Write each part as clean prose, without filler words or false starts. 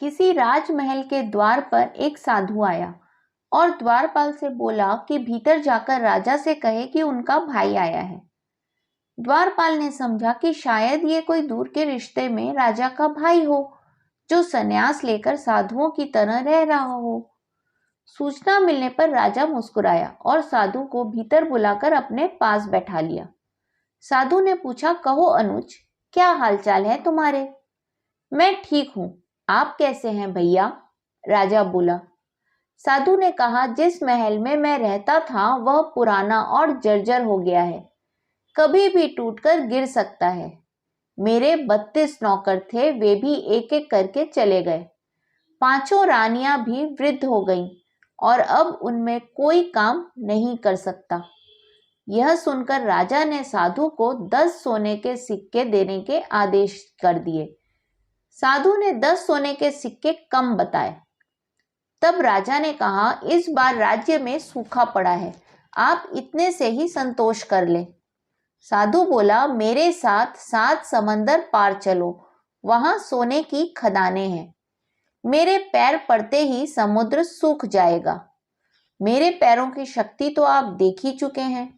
किसी राजमहल के द्वार पर एक साधु आया और द्वारपाल से बोला कि भीतर जाकर राजा से कहे कि उनका भाई आया है। द्वारपाल ने समझा कि शायद ये कोई दूर के रिश्ते में राजा का भाई हो, जो संन्यास लेकर साधुओं की तरह रह रहा हो। सूचना मिलने पर राजा मुस्कुराया और साधु को भीतर बुलाकर अपने पास बैठा लिया। साधु ने पूछा, कहो अनुज, क्या हालचाल है तुम्हारे? मैं ठीक हूं, आप कैसे हैं भैया? राजा बोला। साधु ने कहा, जिस महल में मैं रहता था वह पुराना और जर्जर हो गया है, कभी भी टूटकर गिर सकता है। मेरे 32 नौकर थे, वे भी एक एक करके चले गए। 5 रानियां भी वृद्ध हो गईं और अब उनमें कोई काम नहीं कर सकता। यह सुनकर राजा ने साधु को 10 सोने के सिक्के देने के आदेश कर दिए। साधु ने 10 सोने के सिक्के कम बताए। तब राजा ने कहा, इस बार राज्य में सूखा पड़ा है, आप इतने से ही संतोष कर लें। साधु बोला, मेरे साथ 7 समंदर पार चलो, वहां सोने की खदानें हैं। मेरे पैर पड़ते ही समुद्र सूख जाएगा। मेरे पैरों की शक्ति तो आप देख ही चुके हैं।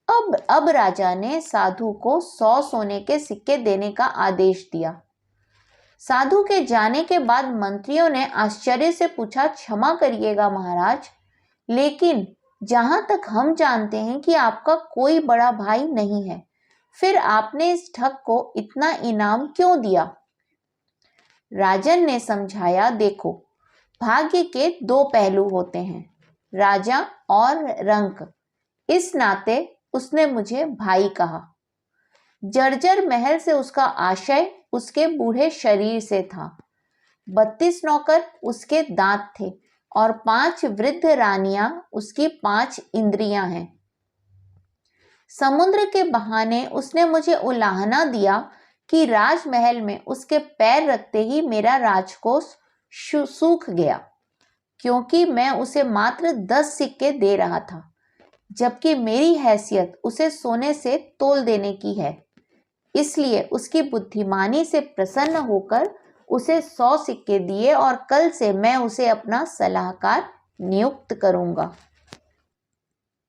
अब राजा ने साधु को 100 सोने के सिक्के देने का आदेश दिया। साधु के जाने के बाद मंत्रियों ने आश्चर्य से पूछा, क्षमा करिएगा महाराज, लेकिन जहां तक हम जानते हैं कि आपका कोई बड़ा भाई नहीं है, फिर आपने इस ठग को इतना इनाम क्यों दिया? राजन ने समझाया, देखो, भाग्य के 2 पहलू होते हैं, राजा और रंक। इस नाते उसने मुझे भाई कहा। जर्जर महल से उसका आशय उसके बूढ़े शरीर से था। 32 नौकर उसके दांत थे और 5 वृद्ध रानियां उसकी 5 इंद्रियां हैं। समुद्र के बहाने उसने मुझे उलाहना दिया कि राजमहल में उसके पैर रखते ही मेरा राजकोष सूख गया, क्योंकि मैं उसे मात्र 10 सिक्के दे रहा था, जबकि मेरी हैसियत उसे सोने से तोल देने की है। इसलिए उसकी बुद्धिमानी से प्रसन्न होकर उसे 100 सिक्के दिए और कल से मैं उसे अपना सलाहकार नियुक्त करूंगा।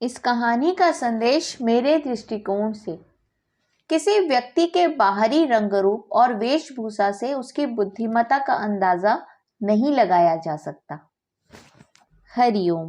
इस कहानी का संदेश मेरे दृष्टिकोण से किसी व्यक्ति के बाहरी रंग रूप और वेशभूषा से उसकी बुद्धिमत्ता का अंदाजा नहीं लगाया जा सकता। हरिओम।